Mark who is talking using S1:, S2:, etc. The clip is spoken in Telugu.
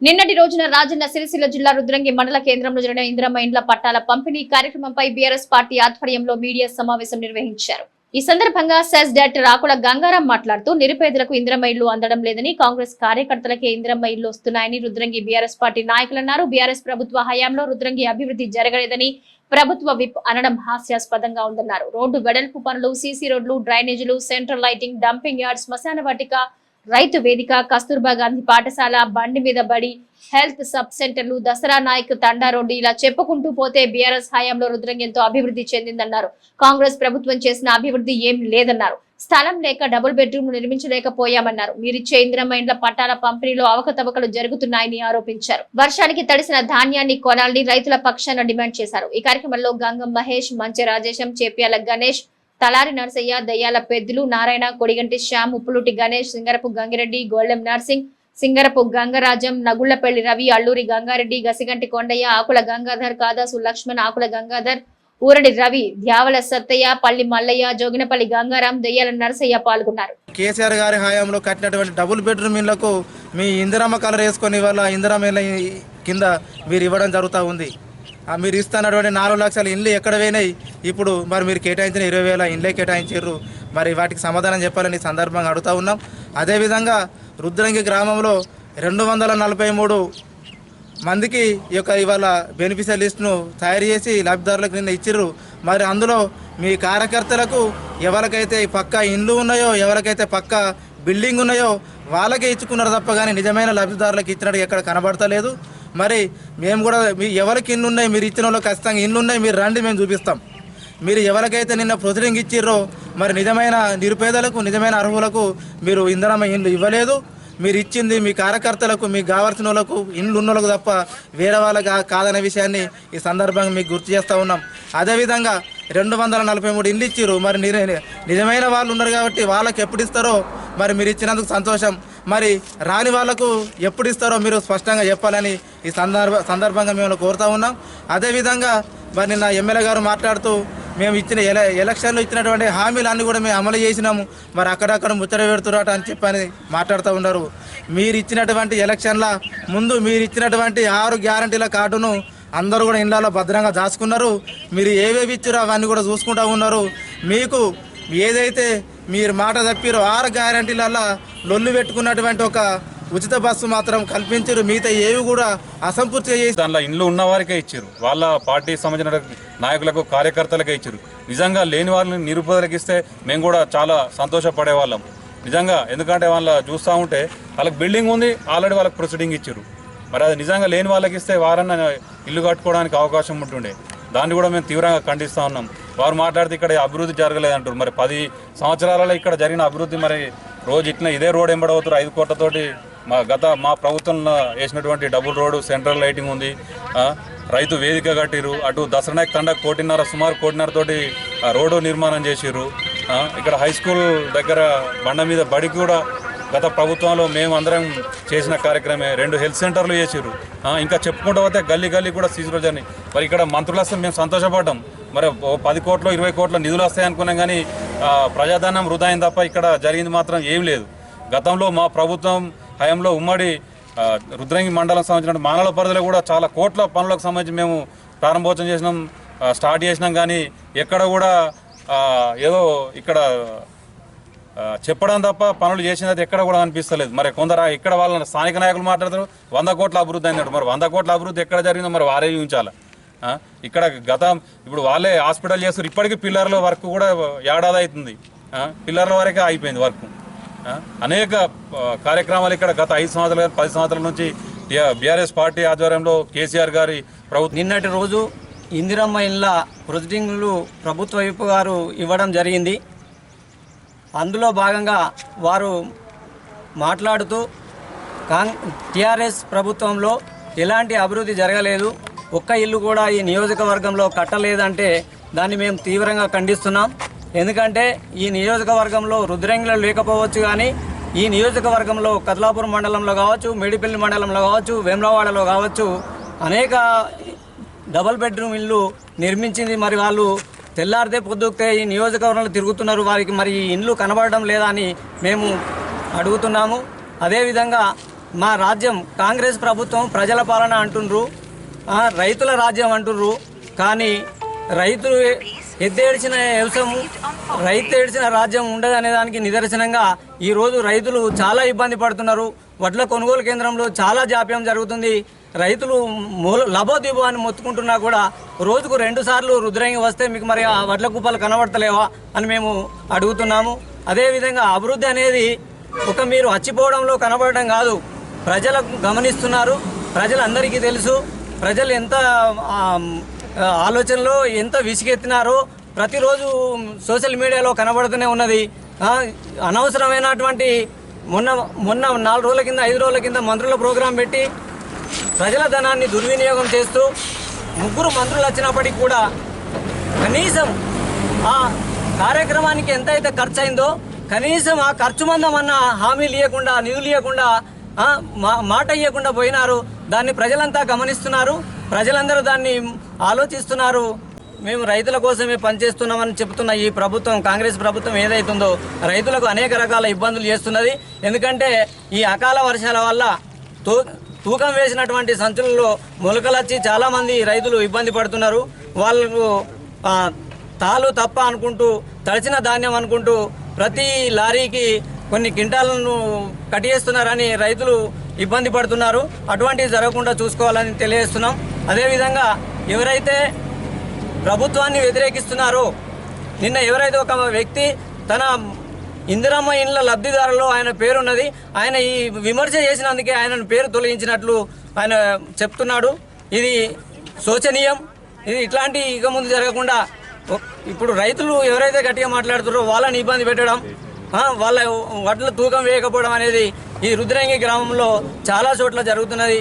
S1: నిన్నటి రోజున రాజన్న సిరిసిల్ల జిల్లా రుద్రంగి మండల కేంద్రంలో జరిగిన ఇందిరమ్మ ఇండ్ల పట్టాల పంపిణీ కార్యక్రమంపై బీఆర్ఎస్ పార్టీ ఆధ్వర్యంలో మీడియా సమావేశం నిర్వహించారు. ఈ సందర్భంగా సెస్ డైరెక్టర్ ఆకుల గంగారాం మాట్లాడుతూ నిరుపేదలకు ఇందిరమ్మ ఇళ్లు అందడం లేదని, కాంగ్రెస్ కార్యకర్తలకే ఇందిరమ్మ ఇళ్లు వస్తున్నాయని రుద్రంగి బీఆర్ఎస్ పార్టీ నాయకులన్నారు. బీఆర్ఎస్ ప్రభుత్వ హయాంలో రుద్రంగి అభివృద్ధి జరగలేదని ప్రభుత్వ విప్ అనడం హాస్యాస్పదంగా ఉందన్నారు. రోడ్డు వెడల్పు పనులు, సీసీ రోడ్లు, డ్రైనేజీలు, సెంట్రల్ లైటింగ్, డంపింగ్ యార్డ్, శ్మశాన వాటిక, రైతు వేదిక, కస్తూర్బా గాంధీ పాఠశాల, బండి మీద బడి, హెల్త్ సబ్ సెంటర్లు, దసరా నాయక్ తండా రోడ్డు ఇలా చెప్పుకుంటూ పోతే బీఆర్ఎస్ హయాంలో రుద్రంగి ఎంతో అభివృద్ధి చెందిందన్నారు. కాంగ్రెస్ ప్రభుత్వం చేసిన అభివృద్ధి ఏం లేదన్నారు. స్థలం లేక డబుల్ బెడ్రూమ్ నిర్మించలేకపోయామన్నారు. మీరిచ్చే ఇందిరమ్మ ఇండ్ల పట్టాల పంపిణీలో అవకతవకలు జరుగుతున్నాయని ఆరోపించారు. వర్షానికి తడిసిన ధాన్యాన్ని కొనాలని రైతుల పక్షాన డిమాండ్ చేశారు. ఈ కార్యక్రమంలో గంగం మహేష్, మంచె రాజేశం, చేప్యాల గణేష్, తలారి నర్సయ్య, దయ్యాల పెద్దులు, నారాయణ, కొడిగంటి శ్యామ్, ఉప్పులుటి గణేష్, సింగరపు గంగిరెడ్డి, గోల్డెం నర్సింగ్, సింగరపు గంగరాజం, నగుళ్లపల్లి రవి, అల్లూరి గంగారెడ్డి, గసిగంటి కొండయ్య, ఆకుల గంగాధర్, కాదాసు లక్ష్మణ్, ఆకుల గంగాధర్, ఊరడి రవి, ద్యావల సత్తయ్య, పల్లి మల్లయ్య, జోగినపల్లి గంగారాం, దయ్యాల నర్సయ్య పాల్గొన్నారు.
S2: కేసీఆర్ గారి హయాంలో కట్టినటువంటి డబుల్ బెడ్రూమ్ ఇళ్లకు మీ ఇందిరమ్మ కలర్ వేసుకొని ఇవాళ ఇందిరమ్మ ఇళ్ళ కింద మీరు ఇవ్వడం జరుగుతూ ఉంది. మీరు ఇస్తున్నటువంటి 4 లక్షల ఇండ్లు ఎక్కడ పోయినాయి? ఇప్పుడు మరి మీరు కేటాయించిన 20,000 ఇండ్లే కేటాయించారు. మరి వాటికి సమాధానం చెప్పాలని సందర్భంగా అడుగుతూ ఉన్నాం. అదేవిధంగా రుద్రంగి గ్రామంలో 243 మందికి ఈ యొక్క ఇవాళ బెనిఫిషియల్ లిస్టును తయారు చేసి లబ్ధిదారులకు నిన్న ఇచ్చిర్రు. మరి అందులో మీ కార్యకర్తలకు ఎవరికైతే పక్కా ఇండ్లు ఉన్నాయో, ఎవరికైతే పక్కా బిల్డింగ్ ఉన్నాయో వాళ్ళకే ఇచ్చుకున్నారు తప్ప కానీ నిజమైన లబ్ధిదారులకు ఇచ్చినట్టు ఎక్కడ కనబడతలేదు. మరి మేము కూడా ఎవరికి ఇన్ను ఉన్నాయి, మీరు ఇచ్చిన వాళ్ళు ఖచ్చితంగా ఇన్ను ఉన్నాయి, మీరు రండి, మేము చూపిస్తాం. మీరు ఎవరికైతే నిన్న ప్రొసీడింగ్ ఇచ్చిర్రో మరి నిజమైన నిరుపేదలకు, నిజమైన అర్హులకు మీరు ఇందిరమ్మ ఇండ్లు ఇవ్వలేదు. మీరు ఇచ్చింది మీ కార్యకర్తలకు, మీకు కావాల్సిన వాళ్ళకు, ఇండ్లు ఉన్న వాళ్ళకు తప్ప వేరే వాళ్ళకి కాదనే విషయాన్ని ఈ సందర్భంగా మీకు గుర్తు చేస్తూ ఉన్నాం. అదేవిధంగా 243 ఇండ్లు ఇచ్చిర్రు. మరి నిజమైన వాళ్ళు ఉన్నారు కాబట్టి వాళ్ళకి ఎప్పుడు ఇస్తారో మరి మీరు ఇచ్చినందుకు సంతోషం. మరి రాని వాళ్లకు ఎప్పుడు ఇస్తారో మీరు స్పష్టంగా చెప్పాలని ఈ సందర్భంగా మేము కోరుతూ ఉన్నాం. అదేవిధంగా మరి నిన్న ఎమ్మెల్యే గారు మాట్లాడుతూ మేము ఇచ్చిన ఎలక్షన్లో ఇచ్చినటువంటి హామీలన్నీ కూడా మేము అమలు చేసినాము, మరి అక్కడక్కడ ముచ్చట పెడుతున్నట్టు అని చెప్పని మాట్లాడుతూ ఉన్నారు. మీరు ఇచ్చినటువంటి ఎలక్షన్ల ముందు మీరు ఇచ్చినటువంటి 6 గ్యారంటీల కార్డును అందరూ కూడా ఇళ్లలో భద్రంగా దాచుకున్నారు. మీరు ఏవేవి ఇచ్చారో అవన్నీ కూడా చూసుకుంటూ ఉన్నారు. మీకు ఏదైతే మీరు మాట తప్పిరో 6 గ్యారంటీలలో లొల్లు పెట్టుకున్నటువంటి ఒక ఉచిత బస్సు మాత్రం కల్పించారు. మిగతా ఏవి కూడా అసంపూర్తిగా చేసి
S3: దానిలో ఇండ్లు ఉన్న వారికే ఇచ్చారు. వాళ్ళ పార్టీకి సంబంధించిన నాయకులకు, కార్యకర్తలకే ఇచ్చారు. నిజంగా లేని వాళ్ళని నిరుపేదలకు ఇస్తే మేము కూడా చాలా సంతోషపడే వాళ్ళం నిజంగా. ఎందుకంటే వాళ్ళ చూస్తూ ఉంటే వాళ్ళకి బిల్డింగ్ ఉంది, ఆల్రెడీ వాళ్ళకి ప్రొసీడింగ్ ఇచ్చారు. మరి అది నిజంగా లేని వాళ్ళకి ఇస్తే వారన్నా ఇల్లు కట్టుకోవడానికి అవకాశం ఉంటుండే. దాన్ని కూడా మేము తీవ్రంగా ఖండిస్తూ ఉన్నాం. వారు మాట్లాడితే ఇక్కడ అభివృద్ధి జరగలేదంటారు. మరి 10 సంవత్సరాలలో ఇక్కడ జరిగిన అభివృద్ధి మరి రోజు ఇట్లా ఇదే రోడ్ ఎంబడవుతారు. 5 కోట్లతోటి మా ప్రభుత్వంలో వేసినటువంటి డబుల్ రోడ్డు, సెంట్రల్ లైటింగ్ ఉంది, రైతు వేదిక కట్టిరు. అటు దసరానాయక్ తండ సుమారు 1.5 తోటి రోడ్డు నిర్మాణం చేసిర్రు. ఇక్కడ హై స్కూల్ దగ్గర బండ మీద బడికి కూడా గత ప్రభుత్వంలో మేము అందరం చేసిన కార్యక్రమే. 2 హెల్త్ సెంటర్లు చేసిర్రు. ఇంకా చెప్పుకుంటూ పోతే గల్లీ గల్లీ కూడా సీసీ రోడ్ అని. మరి ఇక్కడ మంత్రులు వస్తే మేము సంతోషపడ్డాం. మరి 10 కోట్లు 20 కోట్ల నిధులు వస్తాయి అనుకున్నాం, కానీ ప్రజాధనం వృధా అయింది తప్ప ఇక్కడ జరిగింది మాత్రం ఏం లేదు. గతంలో మా ప్రభుత్వం హయాంలో ఉమ్మడి రుద్రంగి మండలం సంబంధించిన మానవ పరిధిలో కూడా చాలా కోట్ల పనులకు సంబంధించి మేము ప్రారంభోత్సవం చేసినాం, స్టార్ట్ చేసినాం. కానీ ఎక్కడ కూడా ఏదో ఇక్కడ చెప్పడం తప్ప పనులు చేసినది ఎక్కడ కూడా అనిపిస్తలేదు. మరి కొందరు ఇక్కడ వాళ్ళ స్థానిక నాయకులు మాట్లాడతారు 100 కోట్ల అభివృద్ధి అన్నాడు. మరి 100 కోట్ల అభివృద్ధి ఎక్కడ జరిగిందో మరి వారే చూపించాలి. ఇక్కడ ఇప్పుడు వాళ్ళే హాస్పిటల్ చేస్తారు. ఇప్పటికీ పిల్లర్ల వర్క్ కూడా ఏడాది అవుతుంది, పిల్లర్ల వరకే అయిపోయింది వర్క్. అనేక కార్యక్రమాలు ఇక్కడ గత 5 సంవత్సరాలు 10 సంవత్సరాల నుంచి బీఆర్ఎస్ పార్టీ ఆధ్వర్యంలో కేసీఆర్ గారి ప్రభుత్వం.
S4: నిన్నటి రోజు ఇందిరమ్మ ఇళ్ళ ప్రొసీడింగ్లు ప్రభుత్వ వైపు గారు ఇవ్వడం జరిగింది. అందులో భాగంగా వారు మాట్లాడుతూ టీఆర్ఎస్ ప్రభుత్వంలో ఎలాంటి అభివృద్ధి జరగలేదు, ఒక్క ఇల్లు కూడా ఈ నియోజకవర్గంలో కట్టలేదంటే దాన్ని మేము తీవ్రంగా ఖండిస్తున్నాం. ఎందుకంటే ఈ నియోజకవర్గంలో రుద్రంగిలో లేకపోవచ్చు, కానీ ఈ నియోజకవర్గంలో కదలాపూర్ మండలంలో కావచ్చు, మేడిపల్లి మండలంలో కావచ్చు, వేములవాడలో కావచ్చు అనేక డబుల్ బెడ్రూమ్ ఇల్లు నిర్మించింది. మరి వాళ్ళు తెల్లారితే పొద్దుకే ఈ నియోజకవర్గంలో తిరుగుతున్నారు. వారికి మరి ఈ ఇండ్లు కనబడడం లేదా అని మేము అడుగుతున్నాము. అదేవిధంగా మా రాజ్యం కాంగ్రెస్ ప్రభుత్వం ప్రజల పాలన అంటుండ్రు, రైతుల రాజ్యం అంటుండ్రు. కానీ రైతులు ఎద్దేడ్చిన వ్యవసాయం, రైతు ఏడ్చిన రాజ్యం ఉండదు అనే దానికి నిదర్శనంగా ఈరోజు రైతులు చాలా ఇబ్బంది పడుతున్నారు. వడ్ల కొనుగోలు కేంద్రంలో చాలా జాప్యం జరుగుతుంది. రైతులు లబోదిబో అని మొత్తుకుంటున్నా కూడా రోజుకు 2 సార్లు రుద్రంగి వస్తే మీకు మరి ఆ వడ్ల కుప్పలు కనబడతలేవా అని మేము అడుగుతున్నాము. అదేవిధంగా అభివృద్ధి అనేది ఒక మీరు వచ్చిపోవడంలో కనబడడం కాదు, ప్రజలకు గమనిస్తున్నారు. ప్రజలందరికీ తెలుసు ప్రజలు ఎంత ఆలోచనలో ఎంత విసిగెత్తినారో ప్రతిరోజు సోషల్ మీడియాలో కనబడుతూనే ఉన్నది. అనవసరమైనటువంటి మొన్న 4 రోజుల కింద 5 రోజుల కింద మంత్రుల ప్రోగ్రాం పెట్టి ప్రజల ధనాన్ని దుర్వినియోగం చేస్తూ 3 మంత్రులు వచ్చినప్పటికీ కూడా కనీసం ఆ కార్యక్రమానికి ఎంతైతే ఖర్చు అయిందో కనీసం ఆ ఖర్చు మందమన్న హామీ ఇవ్వకుండా, నిధులు ఇవ్వకుండా, మాట ఇవ్వకుండా పోయినారు. దాన్ని ప్రజలంతా గమనిస్తున్నారు, ప్రజలందరూ దాన్ని ఆలోచిస్తున్నారు. మేము రైతుల కోసమే పనిచేస్తున్నామని చెబుతున్న ఈ ప్రభుత్వం, కాంగ్రెస్ ప్రభుత్వం ఏదైతుందో రైతులకు అనేక రకాల ఇబ్బందులు చేస్తున్నది. ఎందుకంటే ఈ అకాల వర్షాల వల్ల తూకం వేసినటువంటి సంచులలో మొలకలొచ్చి చాలామంది రైతులు ఇబ్బంది పడుతున్నారు. వాళ్ళు తాలు తప్ప అనుకుంటూ, తడిచిన ధాన్యం అనుకుంటూ ప్రతి లారీకి కొన్ని క్వింటాలను కట్టేస్తున్నారని రైతులు ఇబ్బంది పడుతున్నారు. అటువంటివి జరగకుండా చూసుకోవాలని తెలియజేస్తున్నాం. అదేవిధంగా ఎవరైతే ప్రభుత్వాన్ని వ్యతిరేకిస్తున్నారో, నిన్న ఎవరైతే ఒక వ్యక్తి తన ఇందిరమ్మ ఇండ్ల లబ్ధిదారులో ఆయన పేరున్నది, ఆయన ఈ విమర్శ చేసినందుకే ఆయన పేరు తొలగించినట్లు ఆయన చెప్తున్నాడు. ఇది శోచనీయం. ఇది ఇట్లాంటి ఇక ముందు జరగకుండా ఇప్పుడు రైతులు ఎవరైతే గట్టిగా మాట్లాడుతున్నారో వాళ్ళని ఇబ్బంది పెట్టడం, వాళ్ళ వడ్ల తూకం వేయకపోవడం అనేది ఈ రుద్రంగి గ్రామంలో చాలా చోట్ల జరుగుతున్నది.